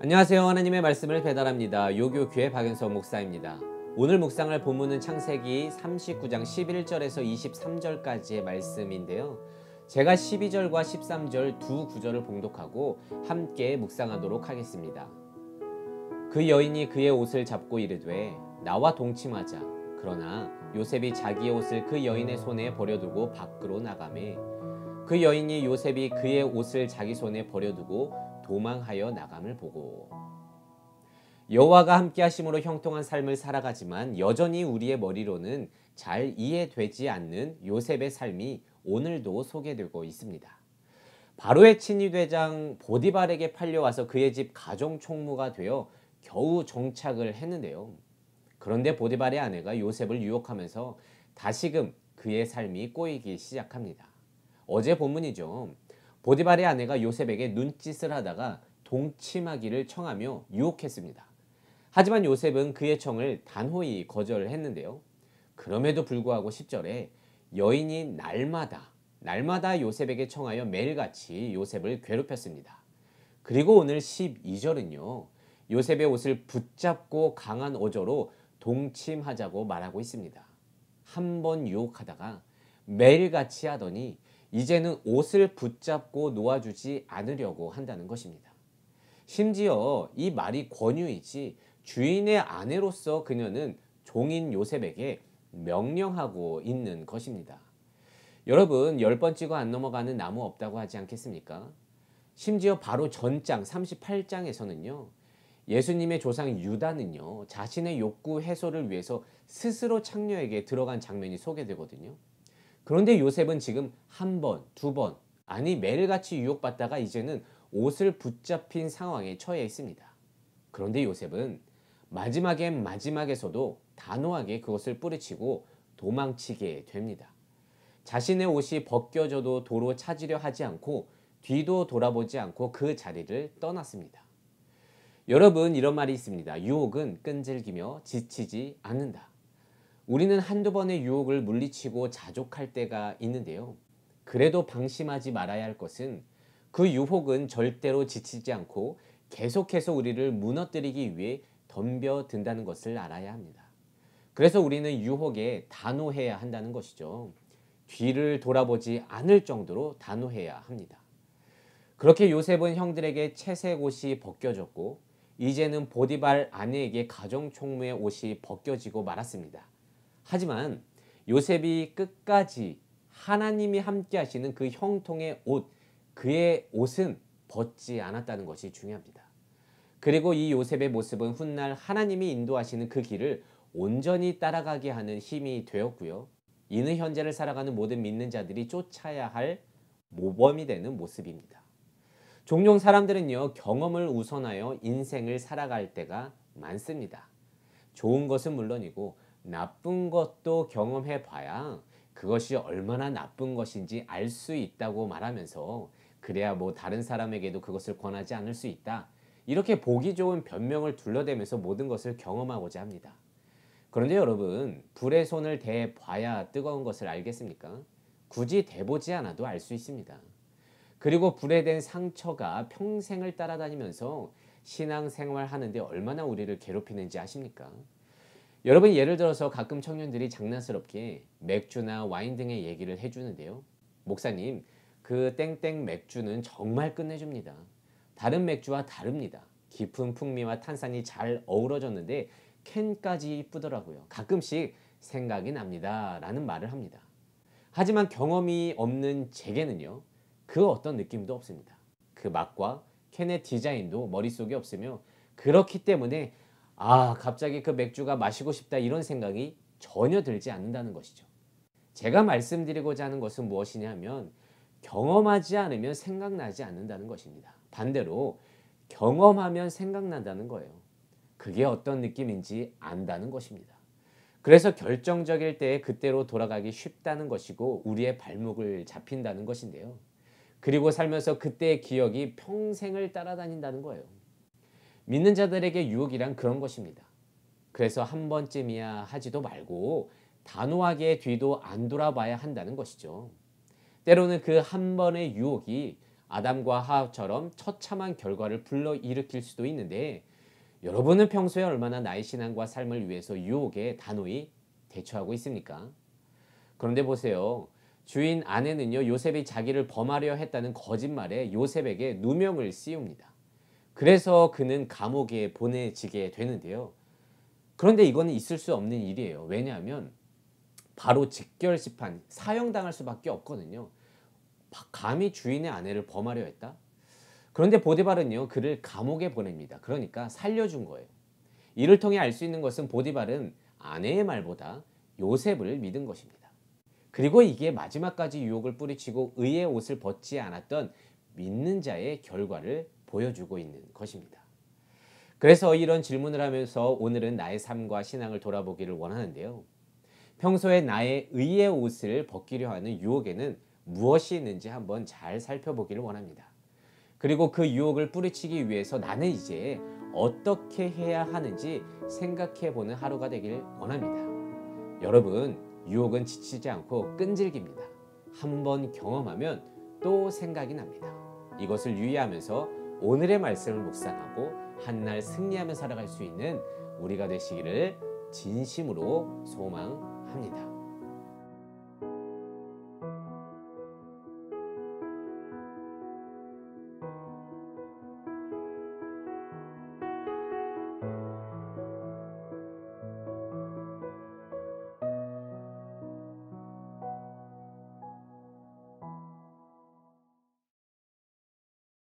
안녕하세요. 하나님의 말씀을 배달합니다. 요교교회 박윤석 목사입니다. 오늘 묵상할 본문은 창세기 39장 11절에서 23절까지의 말씀인데요. 제가 12절과 13절 두 구절을 봉독하고 함께 묵상하도록 하겠습니다. 그 여인이 그의 옷을 잡고 이르되 나와 동침하자. 그러나 요셉이 자기의 옷을 그 여인의 손에 버려두고 밖으로 나가매 그 여인이 요셉이 그의 옷을 자기 손에 버려두고 도망하여 나감을 보고 여호와가 함께 하심으로 형통한 삶을 살아가지만 여전히 우리의 머리로는 잘 이해되지 않는 요셉의 삶이 오늘도 소개되고 있습니다. 바로의 친위대장 보디발에게 팔려와서 그의 집 가정총무가 되어 겨우 정착을 했는데요. 그런데 보디발의 아내가 요셉을 유혹하면서 다시금 그의 삶이 꼬이기 시작합니다. 어제 본문이죠. 보디발의 아내가 요셉에게 눈짓을 하다가 동침하기를 청하며 유혹했습니다. 하지만 요셉은 그의 청을 단호히 거절했는데요. 그럼에도 불구하고 10절에 여인이 날마다 요셉에게 청하여 매일같이 요셉을 괴롭혔습니다. 그리고 오늘 12절은요. 요셉의 옷을 붙잡고 강한 어조로 동침하자고 말하고 있습니다. 한 번 유혹하다가 매일같이 하더니 이제는 옷을 붙잡고 놓아주지 않으려고 한다는 것입니다. 심지어 이 말이 권유이지 주인의 아내로서 그녀는 종인 요셉에게 명령하고 있는 것입니다. 여러분 10번 찍어 안 넘어가는 나무 없다고 하지 않겠습니까? 심지어 바로 전장 38장에서는요. 예수님의 조상 유다는요. 자신의 욕구 해소를 위해서 스스로 창녀에게 들어간 장면이 소개되거든요. 그런데 요셉은 지금 한 번, 두 번, 아니 매일같이 유혹받다가 이제는 옷을 붙잡힌 상황에 처해 있습니다. 그런데 요셉은 마지막에서도 단호하게 그것을 뿌리치고 도망치게 됩니다. 자신의 옷이 벗겨져도 도로 찾으려 하지 않고 뒤도 돌아보지 않고 그 자리를 떠났습니다. 여러분 이런 말이 있습니다. 유혹은 끈질기며 지치지 않는다. 우리는 한두 번의 유혹을 물리치고 자족할 때가 있는데요. 그래도 방심하지 말아야 할 것은 그 유혹은 절대로 지치지 않고 계속해서 우리를 무너뜨리기 위해 덤벼든다는 것을 알아야 합니다. 그래서 우리는 유혹에 단호해야 한다는 것이죠. 뒤를 돌아보지 않을 정도로 단호해야 합니다. 그렇게 요셉은 형들에게 채색 옷이 벗겨졌고 이제는 보디발 아내에게 가정총무의 옷이 벗겨지고 말았습니다. 하지만 요셉이 끝까지 하나님이 함께 하시는 그 형통의 옷, 그의 옷은 벗지 않았다는 것이 중요합니다. 그리고 이 요셉의 모습은 훗날 하나님이 인도하시는 그 길을 온전히 따라가게 하는 힘이 되었고요. 이는 현재를 살아가는 모든 믿는 자들이 쫓아야 할 모범이 되는 모습입니다. 종종 사람들은요, 경험을 우선하여 인생을 살아갈 때가 많습니다. 좋은 것은 물론이고 나쁜 것도 경험해 봐야 그것이 얼마나 나쁜 것인지 알 수 있다고 말하면서 그래야 뭐 다른 사람에게도 그것을 권하지 않을 수 있다. 이렇게 보기 좋은 변명을 둘러대면서 모든 것을 경험하고자 합니다. 그런데 여러분, 불의 손을 대봐야 뜨거운 것을 알겠습니까? 굳이 대보지 않아도 알 수 있습니다. 그리고 불에 댄 상처가 평생을 따라다니면서 신앙생활 하는데 얼마나 우리를 괴롭히는지 아십니까? 여러분 예를 들어서 가끔 청년들이 장난스럽게 맥주나 와인 등의 얘기를 해주는데요. 목사님, 그 땡땡 맥주는 정말 끝내줍니다. 다른 맥주와 다릅니다. 깊은 풍미와 탄산이 잘 어우러졌는데 캔까지 이쁘더라고요. 가끔씩 생각이 납니다. 라는 말을 합니다. 하지만 경험이 없는 제게는요. 그 어떤 느낌도 없습니다. 그 맛과 캔의 디자인도 머릿속에 없으며 그렇기 때문에 갑자기 그 맥주가 마시고 싶다 이런 생각이 전혀 들지 않는다는 것이죠. 제가 말씀드리고자 하는 것은 무엇이냐 하면 경험하지 않으면 생각나지 않는다는 것입니다. 반대로 경험하면 생각난다는 거예요. 그게 어떤 느낌인지 안다는 것입니다. 그래서 결정적일 때에 그때로 돌아가기 쉽다는 것이고 우리의 발목을 잡힌다는 것인데요. 그리고 살면서 그때의 기억이 평생을 따라다닌다는 거예요. 믿는 자들에게 유혹이란 그런 것입니다. 그래서 한 번쯤이야 하지도 말고 단호하게 뒤도 안 돌아봐야 한다는 것이죠. 때로는 그 한 번의 유혹이 아담과 하와처럼 처참한 결과를 불러일으킬 수도 있는데 여러분은 평소에 얼마나 나의 신앙과 삶을 위해서 유혹에 단호히 대처하고 있습니까? 그런데 보세요. 주인 아내는요, 요셉이 자기를 범하려 했다는 거짓말에 요셉에게 누명을 씌웁니다. 그래서 그는 감옥에 보내지게 되는데요. 그런데 이거는 있을 수 없는 일이에요. 왜냐하면 바로 직결심판, 사형당할 수밖에 없거든요. 감히 주인의 아내를 범하려 했다? 그런데 보디발은요, 그를 감옥에 보냅니다. 그러니까 살려준 거예요. 이를 통해 알 수 있는 것은 보디발은 아내의 말보다 요셉을 믿은 것입니다. 그리고 이게 마지막까지 유혹을 뿌리치고 의의 옷을 벗지 않았던 믿는 자의 결과를 보여주고 있는 것입니다. 그래서 이런 질문을 하면서 오늘은 나의 삶과 신앙을 돌아보기를 원하는데요. 평소에 나의 의의 옷을 벗기려 하는 유혹에는 무엇이 있는지 한번 잘 살펴보기를 원합니다. 그리고 그 유혹을 뿌리치기 위해서 나는 이제 어떻게 해야 하는지 생각해보는 하루가 되길 원합니다. 여러분, 유혹은 지치지 않고 끈질깁니다. 한번 경험하면 또 생각이 납니다. 이것을 유의하면서 오늘의 말씀을 묵상하고 한날 승리하며 살아갈 수 있는 우리가 되시기를 진심으로 소망합니다.